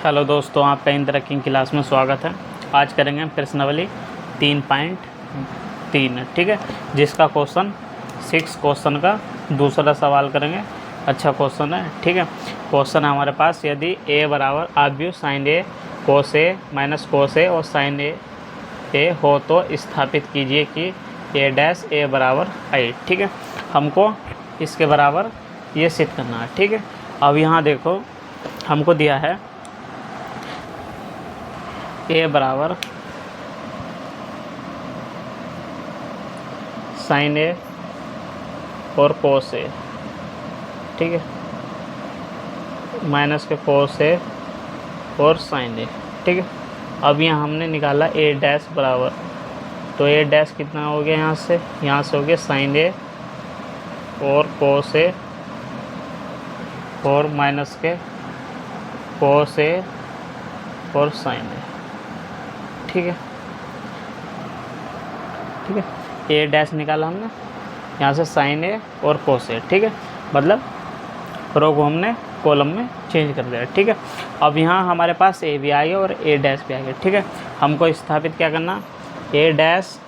Hello दोस्तों, आपका इंद्र की क्लास में स्वागत है। आज करेंगे हम प्रश्नावली 3.3, ठीक है, जिसका क्वेश्चन 6 क्वेश्चन का दूसरा सवाल करेंगे। अच्छा क्वेश्चन है, ठीक है। क्वेश्चन है हमारे पास, यदि a बराबर आव्यूह साइन ए कोस ए माइनस कोस ए और साइन ए हो तो स्थापित कीजिए कि a डैश a बराबर आई, ठीक है। हमको इसके बराबर ये सिद्ध करना है, ठीक है। अब यहाँ देखो, हमको दिया है a बराबर साइन ए और कोस ए, ठीक है, माइनस के कोस ए और साइन ए, ठीक है। अब यहाँ हमने निकाला a डैश बराबर, तो a डैश कितना हो गया, यहाँ से हो गया साइन ए और कोस ए और माइनस के कोस ए और साइन ए, ठीक है, ठीक है। ए डैश निकाला हमने, यहाँ से साइन ए और कोस ए, ठीक है, मतलब रो को हमने कॉलम में चेंज कर दिया, ठीक है। अब यहाँ हमारे पास ए भी आ गया और ए डैश भी आ गया, ठीक है। हमको स्थापित क्या करना, ए डैश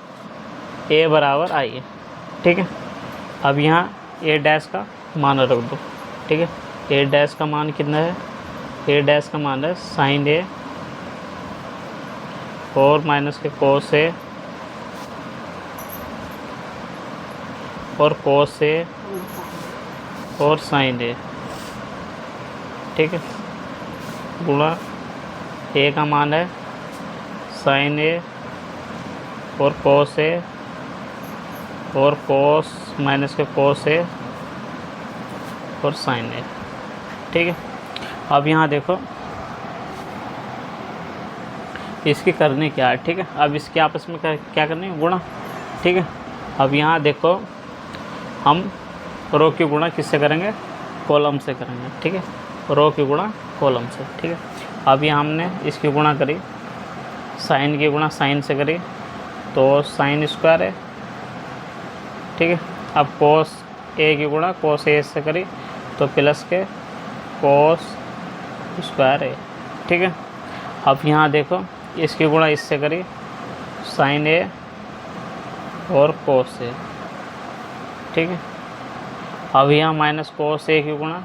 ए बराबर आई है, ठीक है। अब यहाँ ए डैश का मान रख दो, ठीक है। ए डैश का मान कितना है, ए डैश का मान है साइन ए और माइनस के कोस ए और कोस ए और साइन ए, ठीक है, गुणा ए का मान है साइन ए और कोस ए और कोस माइनस के कोस ए और साइन ए, ठीक है। अब यहाँ देखो इसकी करनी क्या है, ठीक है। अब इसके आपस में क्या करनी है, गुणा, ठीक है। अब यहाँ देखो हम रो की गुणा किससे करेंगे, कॉलम से करेंगे, ठीक है। रो की गुणा कॉलम से, ठीक है। अब यहाँ हमने इसकी गुणा करी, साइन की गुणा साइन से करी तो साइन स्क्वायर है, ठीक है। अब कोस ए की गुणा कोस ए से करी तो प्लस के कोस स्क्वायर है, ठीक है। अब यहाँ देखो इसकी गुणा इससे करी, साइन ए और कोस ए, ठीक है। अब यहाँ माइनस कोस ए की गुणा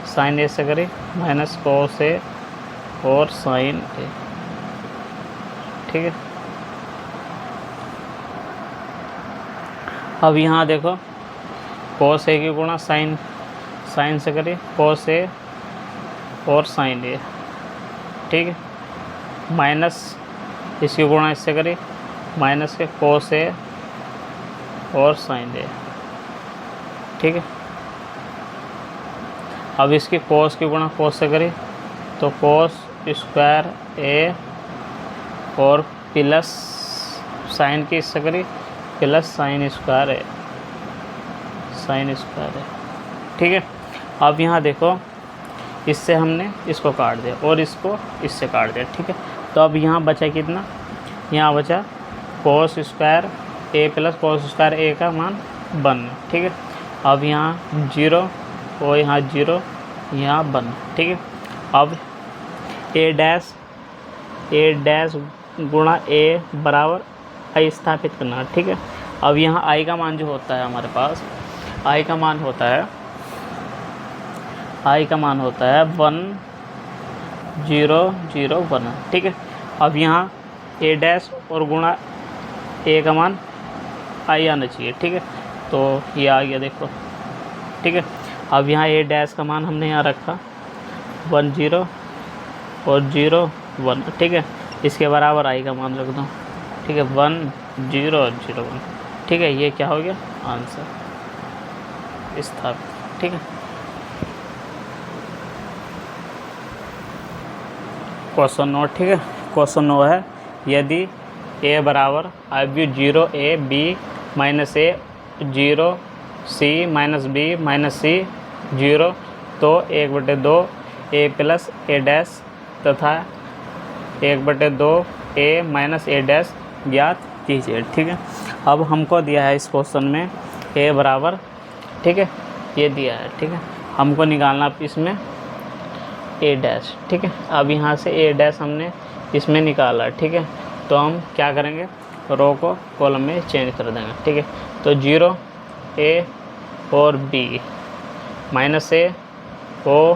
साइन ए से करी, माइनस कोस ए और साइन ए, ठीक है। अब यहाँ देखो कोस ए की गुणा साइन से करी, कोस ए और साइन ए, ठीक है। माइनस इसकी गुणा इससे करी, माइनस के कोस ए और साइन ए, ठीक है। अब इसकी कोस की गुणा कोस से करी तो कोस स्क्वायर ए और प्लस साइन की इससे करी प्लस साइन स्क्वायर ए, ठीक है। अब यहाँ देखो इससे हमने इसको काट दिया और इसको इससे काट दिया, ठीक है। तो अब यहाँ बचा कितना, यहाँ बचा कोस स्क्वायर ए प्लस कोस स्क्वायर ए का मान 1, ठीक है। अब यहाँ 0 और यहाँ 0, यहाँ 1, ठीक है। अब ए डैश गुणा ए बराबर आई स्थापित करना, ठीक है। अब यहाँ आई का मान जो होता है हमारे पास, आई का मान होता है 1 0 0 1, ठीक है। अब यहाँ ए डैश और गुणा ए का मान आई आना चाहिए, ठीक है। तो ये आ गया देखो, ठीक है। अब यहाँ ए डैश का मान हमने यहाँ रखा 1 0 और 0 1, ठीक है। इसके बराबर आई का मान रख दो, ठीक है, 1 0 और 0 1, ठीक है। ये क्या हो गया, आंसर स्थापित, ठीक है। क्वेश्चन 9, ठीक है। क्वेश्चन 9 है, यदि a बराबर आव्यूह 0 a b minus A 0 c minus b minus c 0 तो 1/2 a प्लस a डैश तथा 1/2 a माइनस a डैश ज्ञात कीजिए, ठीक है। अब हमको दिया है इस क्वेश्चन में a बराबर, ठीक है, ये दिया है, ठीक है। हमको निकालना इसमें ए डैश, ठीक है। अब यहाँ से ए डैश हमने इसमें निकाला, ठीक है। तो हम क्या करेंगे, रो को कॉलम में चेंज कर देंगे, ठीक है। तो 0 ए और बी माइनस ए ओ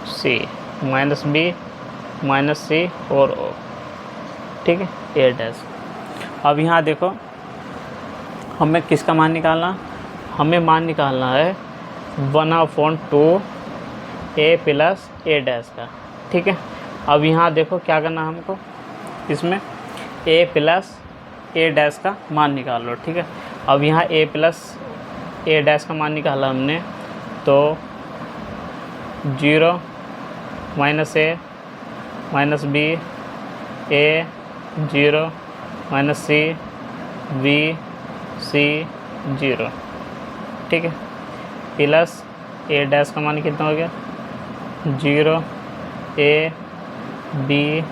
सी माइनस बी माइनस सी और ओ, ठीक है, ए डैश। अब यहाँ देखो हमें किसका मान निकालना, हमें मान निकालना है 1/2 ए प्लस ए डैश का, ठीक है। अब यहाँ देखो क्या करना हमको, इसमें ए प्लस ए डैश का मान निकाल लो, ठीक है। अब यहाँ ए प्लस ए डैश का मान निकाला हमने, तो 0 minus A minus B A 0 minus C B C 0, ठीक है, प्लस ए डैश का मान कितना हो गया 0 A B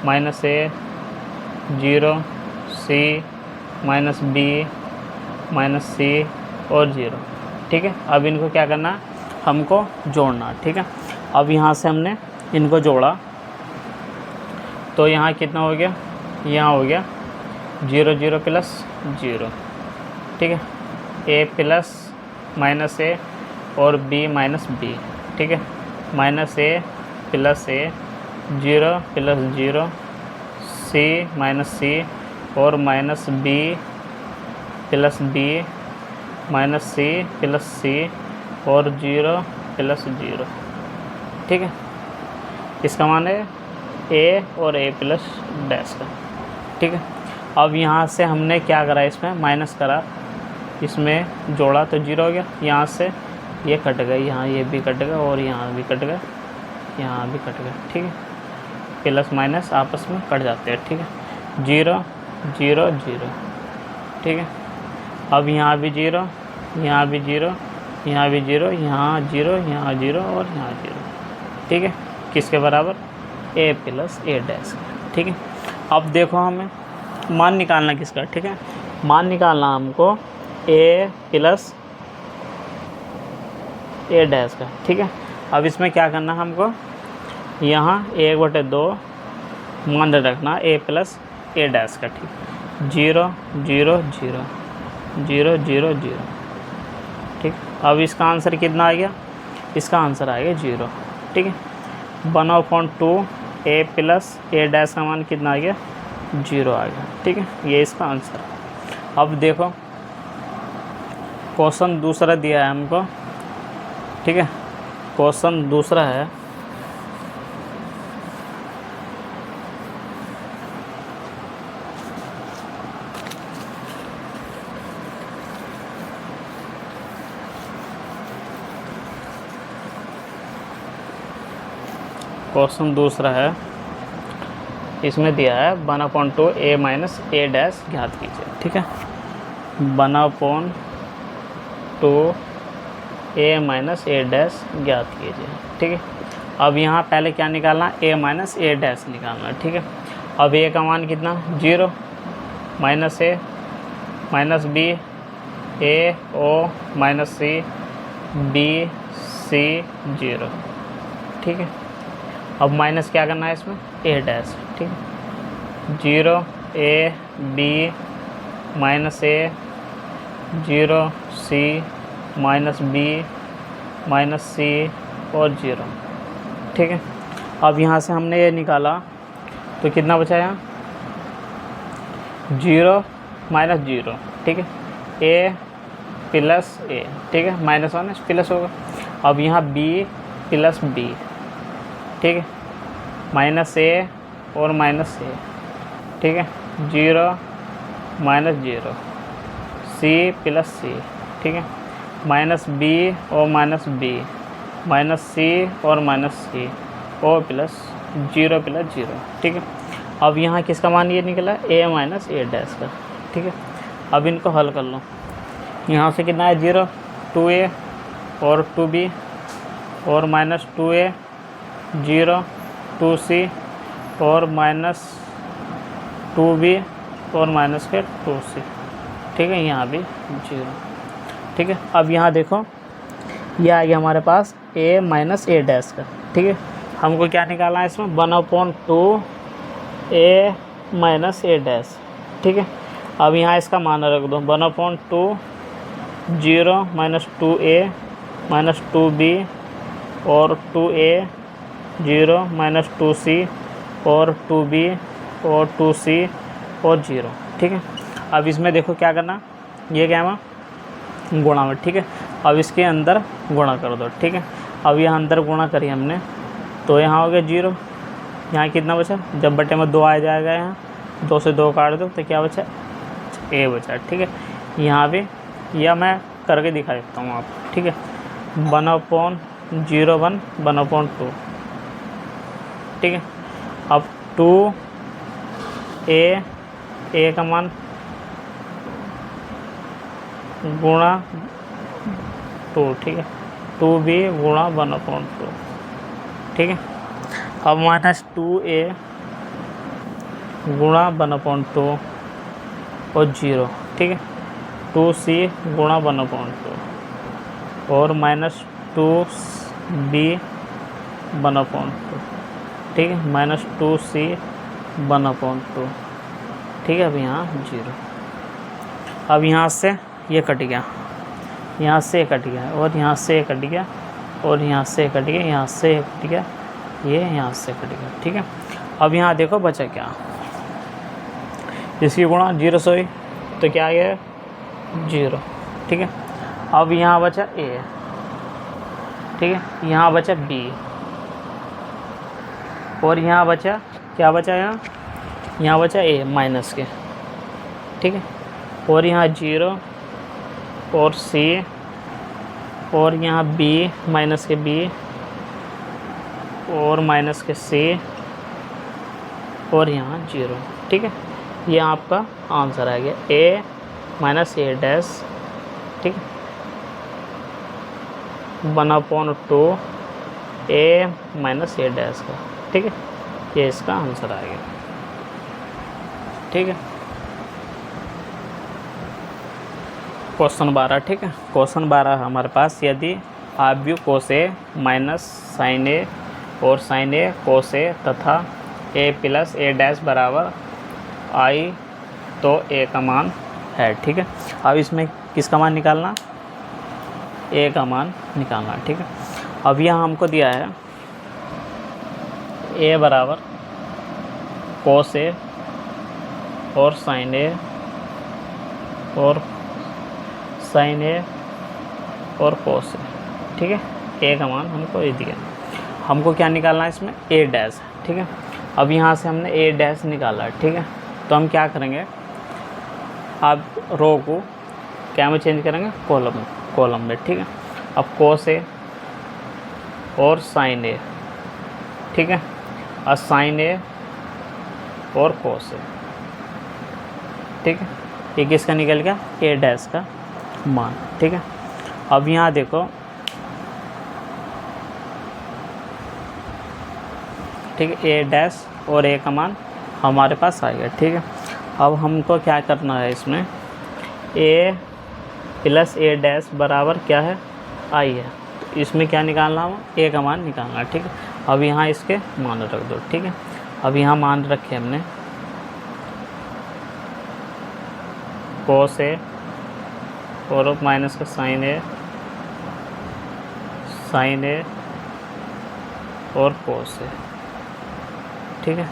minus A 0 C minus B minus C और 0, ठीक है। अब इनको क्या करना, हमको जोड़ना, ठीक है। अब यहाँ से हमने इनको जोड़ा तो यहाँ कितना हो गया, यहाँ हो गया 0 0 प्लस 0, ठीक है, ए प्लस माइनस ए और बी माइनस बी, ठीक है, minus A plus A 0 plus 0 C minus C और minus B plus B minus C plus C और 0 प्लस 0, ठीक है। इसका मान है ए और ए प्लस डैश का, ठीक है। अब यहाँ से हमने क्या करा, इसमें माइनस करा, इसमें जोड़ा तो 0 हो गया, यहाँ से ये कट गया, यहाँ ये भी कट गया और यहाँ भी कट गया, यहाँ भी कट गया, ठीक है। प्लस माइनस आपस में कट जाते हैं, ठीक है। 0 0 0, ठीक है। अब यहाँ भी 0 यहाँ भी 0 यहाँ भी 0 यहाँ 0 यहाँ 0 और यहाँ 0, ठीक है, किसके बराबर ए प्लस ए डैश, ठीक है। अब देखो हमें मान निकालना किसका, ठीक है, मान निकालना हमको ए प्लस ए डैश का, ठीक है। अब इसमें क्या करना हमको, यहाँ 1/2 मान रखना ए प्लस ए डैश का, ठीक, 0 0 0 0 0 0, ठीक। अब इसका आंसर कितना आ गया, इसका आंसर आ गया 0, ठीक है। 1/2 ए प्लस ए डैश का मान कितना आ गया 0 आ गया, ठीक है, ये इसका आंसर। अब देखो क्वेश्चन दूसरा दिया है हमको, ठीक है, क्वेश्चन दूसरा है, क्वेश्चन दूसरा है, इसमें दिया है 1/2 ए माइनस ए डैश ज्ञात कीजिए, ठीक है। 1/2 ए माइनस ए डैश ज्ञात कीजिए, ठीक है। अब यहाँ पहले क्या निकालना, ए माइनस ए डैश निकालना, ठीक है। अब ए का मान कितना 0 minus A minus B A O minus C B C 0, ठीक है। अब माइनस क्या करना है इसमें ए डैश, ठीक है, 0 A B minus A 0 C minus B minus C और 0, ठीक है। अब यहाँ से हमने ये निकाला तो कितना बचा यहाँ 0 माइनस 0, ठीक है, ए प्लस ए, ठीक है, माइनस माइनस प्लस होगा। अब यहाँ बी प्लस बी, ठीक है, माइनस ए और माइनस ए, ठीक है, 0 माइनस 0 सी प्लस सी, ठीक है, माइनस बी और माइनस बी माइनस सी और माइनस सी ओ प्लस 0 प्लस 0, ठीक है। अब यहाँ किसका मान ये निकला ए माइनस ए डैश का, ठीक है। अब इनको हल कर लो, यहाँ से कितना है 0 2a और 2b और माइनस 2a 0 2c और माइनस 2b और माइनस के 2c, ठीक है, यहाँ भी 0, ठीक है। अब यहाँ देखो ये आ गया हमारे पास a माइनस ए डैश का, ठीक है। हमको क्या निकालना है इसमें 1/2 a माइनस ए डैश, ठीक है। अब यहाँ इसका मान रख दो 1/2 0 माइनस 2a माइनस 2b और 2a 0 माइनस 2c और 2b और 2c और 0, ठीक है। अब इसमें देखो क्या करना, ये क्या है गुणा में, ठीक है। अब इसके अंदर गुणा कर दो, ठीक है। अब यहाँ अंदर गुणा करिए हमने तो यहाँ हो गया 0, यहाँ कितना बचा, जब बटे में 2 आ जाएगा, यहाँ 2 से 2 काट दो तो क्या बचा, a बचा, ठीक है। यहाँ भी या मैं करके दिखा देता हूँ आपको, ठीक है। 1/01 1/2, ठीक है। अब 2a का मान गुणा 2, ठीक है। 2b गुणा 1/2, ठीक है। अब माइनस 2a गुणा 1/2 और 0, ठीक है। 2c गुणा 1/2 और माइनस 2b 1/2, ठीक है। माइनस 2c 1/2, ठीक है। अब यहाँ 0। अब यहाँ से ये कट गया, यहाँ से कट गया और यहाँ से कट गया और यहाँ से कट गया, यहाँ से कट गया, ये यहाँ से कट गया, ठीक है। अब यहाँ देखो बचा क्या, इसकी गुणा 0 से हुई तो क्या आ गया 0, ठीक है। अब यहाँ बचा a, ठीक है। यहाँ बचा b और यहाँ बचा क्या बचा, यहाँ बचा a माइनस के, ठीक है। और यहाँ 0 और c और यहाँ b माइनस के b और माइनस के c और यहाँ 0, ठीक है। ये आपका आंसर आ गया a माइनस ए डैश, ठीक है। 1/2 a माइनस ए डैश का, ठीक है। ये इसका आंसर आ गया, ठीक है। क्वेश्चन 12, ठीक है। क्वेश्चन 12 हमारे पास, यदि आव्यूह कोस ए माइनस साइन ए और साइन ए कोस ए तथा a प्लस ए डैश बराबर आई तो a का मान है, ठीक है। अब इसमें किसका मान निकालना, a का मान निकालना, ठीक है। अब यहाँ हमको दिया है a बराबर कोस ए और साइन ए और साइन ए और कोस ए, ठीक है। a का मान हमको ये दिया, हमको क्या निकालना है इसमें a डैश, ठीक है। अब यहाँ से हमने a डैश निकाला, ठीक है। तो हम क्या करेंगे, अब रो को क्या में चेंज करेंगे, कॉलम में, ठीक है। अब कोस ए और साइन ए, ठीक है, और साइन ए और कोस ए, ठीक है। ये किसका निकल गया, ए डैश का मान, ठीक है। अब यहाँ देखो, ठीक है, ए डैश और ए का मान हमारे पास आ गया, ठीक है। अब हमको क्या करना है इसमें, a प्लस ए डैश बराबर क्या है, आई है। तो इसमें क्या निकालना है, a का मान निकालना है, ठीक है। अब यहाँ इसके मान रख दो, ठीक है। अब यहाँ मान रखे हमने कोस ए और माइनस का साइन ए और कोस ए, ठीक है।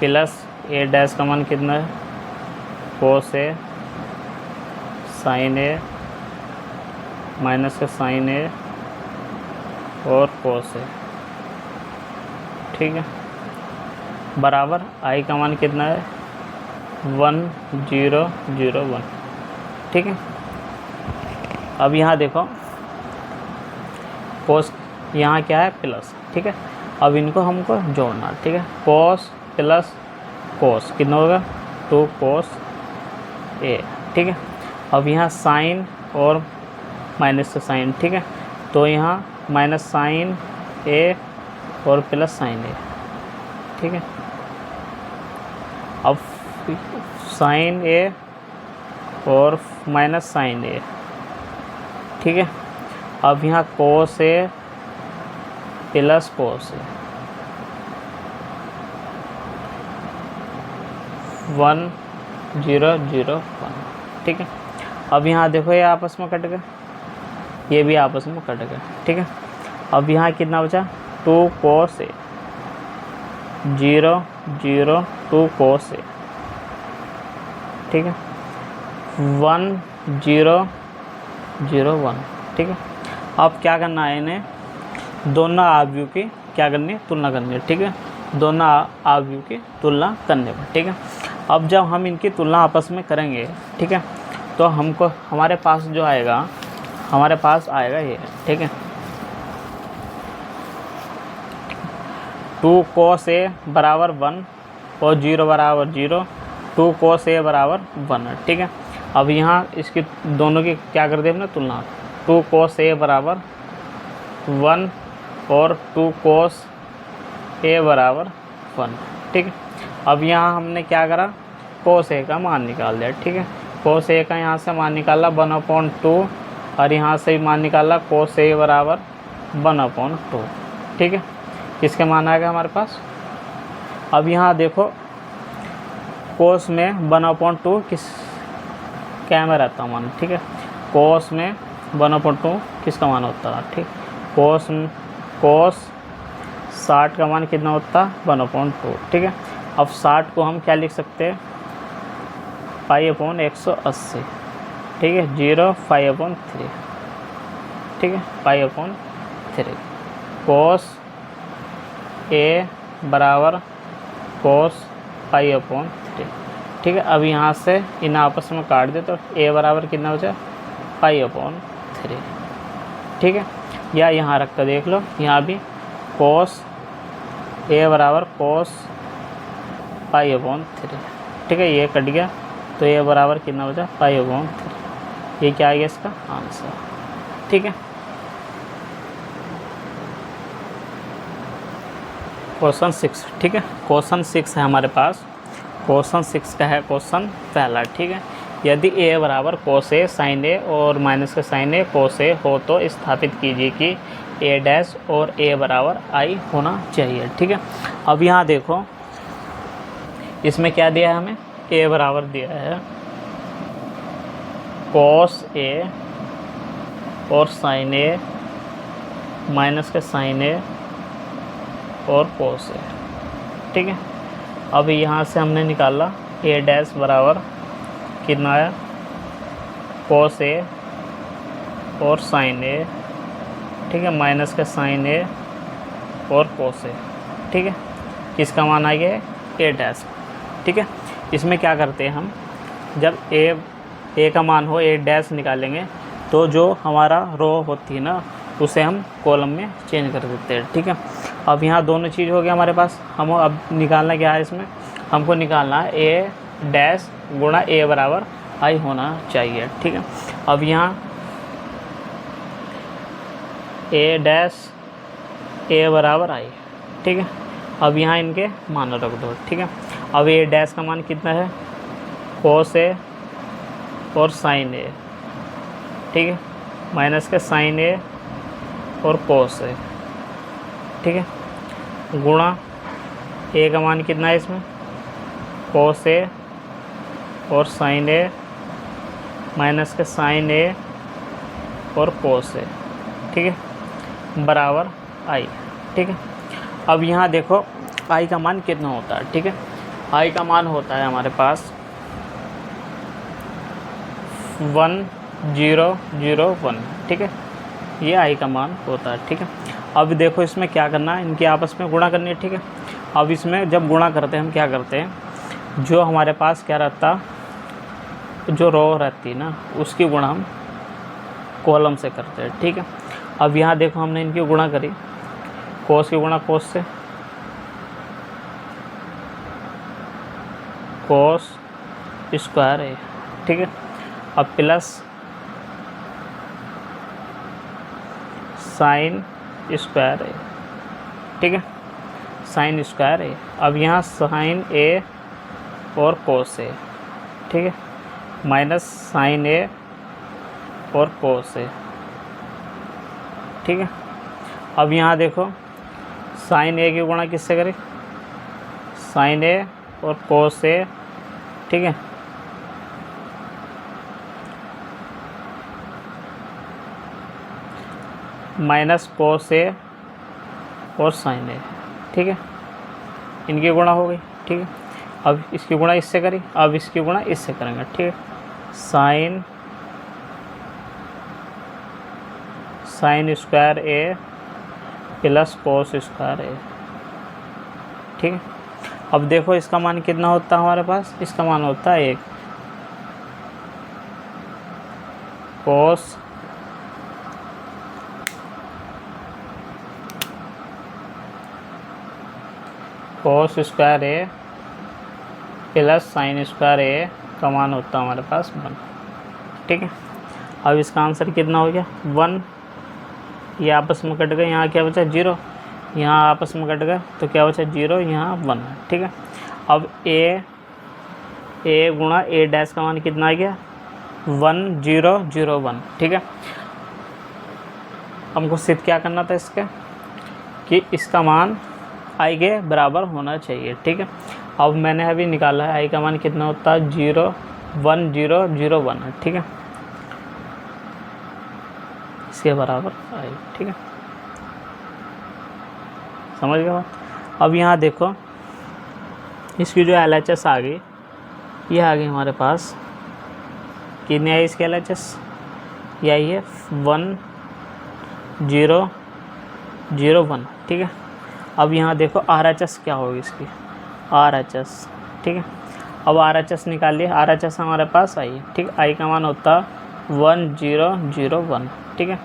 प्लस ए डैश का मान कितना है, कोस ए साइन ए माइनस का साइन ए और कोस ए, ठीक है, बराबर आई का मान कितना है 1001, ठीक है। अब यहाँ देखो कोस, यहाँ क्या है प्लस, ठीक है। अब इनको हमको जोड़ना, ठीक है। कोस प्लस कोस कितना होगा 2 कोस ए, ठीक है। अब यहाँ साइन और माइनस से साइन, ठीक है। तो यहाँ माइनस साइन ए और प्लस साइन ए, ठीक है। अब साइन ए और माइनस साइन ए, ठीक है। अब यहाँ कोस ए प्लस कोस ए 1 0 0 1, ठीक है। अब यहाँ देखो ये आपस में कट गए, ये भी आपस में कट गए, ठीक है। अब यहाँ कितना बचा 2 कोस ए 0 0 2 कोस ए, ठीक है। 1 0 0 1, ठीक है। अब क्या करना है, इन्हें दोनों आव्यूह की क्या करनी है, तुलना करनी है, ठीक है। दोनों आव्यूह की तुलना करने पर, ठीक है। अब जब हम इनकी तुलना आपस में करेंगे, ठीक है, तो हमको हमारे पास जो आएगा, हमारे पास आएगा ये, ठीक है। 2 कोस ए बराबर 1 और 0 बराबर 0, 2 कोस ए बराबर 1 है, ठीक है। अब यहाँ इसकी दोनों की क्या कर दे हमने तुलना, 2 कोस ए बराबर 1 और 2 कोस ए बराबर 1, ठीक है। अब यहाँ हमने क्या करा, कोस ए का मान निकाल दिया, ठीक है। कोस ए का यहाँ से मान निकाला 1/2 और यहाँ से भी मान निकाला कोस ए बराबर 1/2, ठीक है। किसके मान आएगा हमारे पास। अब यहाँ देखो कोस में 1/2 किस क्या में रहता मान, ठीक है। कोस में 1/2 किसका मान होता है, ठीक। कोस 60 का मान कितना होता है 1/2, ठीक है। अब 60 को हम क्या लिख सकते हैं π/180, ठीक है। 0 π/3, ठीक है, π/3। कोस ए बराबर कोस π/3, ठीक है। अब यहाँ से इन आपस में काट दे तो ए बराबर कितना बचा π/3, ठीक है। या यहाँ रख कर देख लो, यहाँ भी कोस ए बराबर कोस π/3, ठीक है। ये कट गया तो ए बराबर कितना बचा π/3। ये क्या आ गया इसका आंसर, ठीक है। क्वेश्चन 6, ठीक है। क्वेश्चन 6 है हमारे पास। क्वेश्चन 6 का है क्वेश्चन पहला, ठीक है। यदि ए बराबर कोस ए साइन ए और माइनस का साइन ए कोस ए हो तो स्थापित कीजिए कि ए डैश और ए बराबर आई होना चाहिए, ठीक है। अब यहाँ देखो इसमें क्या दिया है हमें, ए बराबर दिया है कोस ए और साइन ए माइनस का साइन ए और कोस ए, ठीक है। अब यहाँ से हमने निकाला ए डैश बराबर कितना आया कोस ए और साइन ए, ठीक है, माइनस का साइन ए और कोस ए, ठीक है। किसका मान आ गया ए डैश, ठीक है। इसमें क्या करते हैं हम, जब ए का मान हो ए डैश निकालेंगे तो जो हमारा रो होती है ना उसे हम कॉलम में चेंज कर देते हैं, ठीक है। अब यहाँ दोनों चीज़ हो गया हमारे पास। हम अब निकालना क्या है, इसमें हमको निकालना है ए डैश गुणा ए बराबर आई होना चाहिए, ठीक है। अब यहाँ ए डैश ए बराबर आई, ठीक है। अब यहाँ इनके मान रख दो, ठीक है। अब ए डैश का मान कितना है कोस ए और साइन ए, ठीक है, माइनस का साइन ए और कोस ए, ठीक है, गुणा ए का मान कितना है इसमें कोस ए और साइन ए माइनस का साइन ए और कोस ए, ठीक है, बराबर आई, ठीक है। अब यहाँ देखो आई का मान कितना होता है, ठीक है। आई का मान होता है हमारे पास 1 0 0 1, ठीक है। ये आई का मान होता है, ठीक है। अब देखो इसमें क्या करना है, इनके आपस में गुणा करनी है, ठीक है। अब इसमें जब गुणा करते हैं हम क्या करते हैं, जो हमारे पास क्या रहता, जो रो रहती है ना उसकी गुणा हम कॉलम से करते हैं, ठीक है। अब यहाँ देखो हमने इनकी गुणा करी, कोस की गुणा कोस से, कोस स्क्वायर है, ठीक है। अब प्लस साइन स्क्वायर है, ठीक है, साइन स्क्वायर है। अब यहाँ साइन ए और कोस ए, ठीक है, माइनस साइन ए और कोस ए, ठीक है। अब यहाँ देखो साइन ए की गुणा किससे करें, साइन ए और कोस ए, ठीक है। माइनस कोस ए और साइन ए, ठीक है, इनकी गुणा हो गई, ठीक है। अब इसकी गुणा इससे करी, अब इसकी गुणा इससे करेंगे, ठीक है। साइन स्क्वायर ए प्लस कोस स्क्वायर ए, ठीक है। अब देखो इसका मान कितना होता है हमारे पास, इसका मान होता है 1 कोस स्क्वायर ए प्लस साइन स्क्वायर ए का मान होता है हमारे पास 1, ठीक है। अब इसका आंसर कितना हो गया 1, ये आपस में कट गए, यहाँ क्या बचा 0, यहाँ आपस में कट गए तो क्या बचा 0, यहाँ 1 है, ठीक है। अब ए गुणा ए डैश का मान कितना आ गया 1 0 0 1, ठीक है। हमको सिद्ध क्या करना था इसके कि इसका मान आई के बराबर होना चाहिए, ठीक है। अब मैंने अभी निकाला है आई का मान कितना होता है 0 1 0 0 1 है, ठीक है, इसके बराबर आई, ठीक है, समझ गए बात। अब यहाँ देखो इसकी जो LHS आ गई, ये आ गई हमारे पास, कितनी आई इसकी LHS, ये आई है 1 0 0 1, ठीक है। अब यहाँ देखो RHS क्या होगी इसकी, RHS, ठीक है। अब RHS निकालिए, RHS हमारे पास आई है, ठीक है, आई का मान होता 1 0 0 1, ठीक है।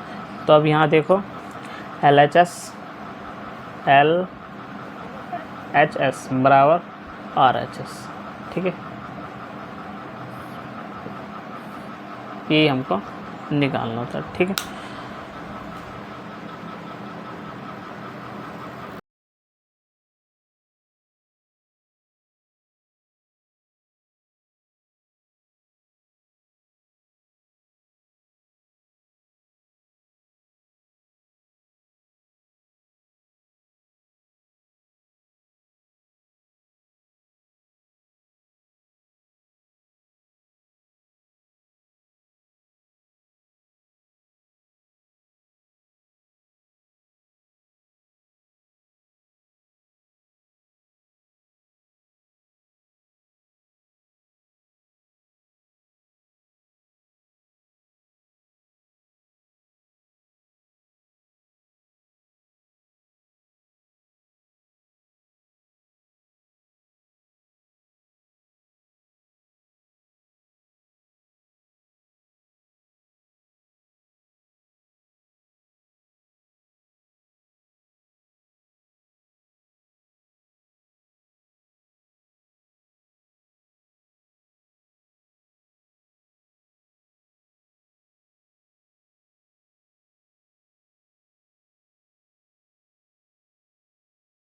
तो अब यहाँ देखो LHS LHS बराबर RHS, ठीक है, ये हमको निकालना होता है, ठीक है।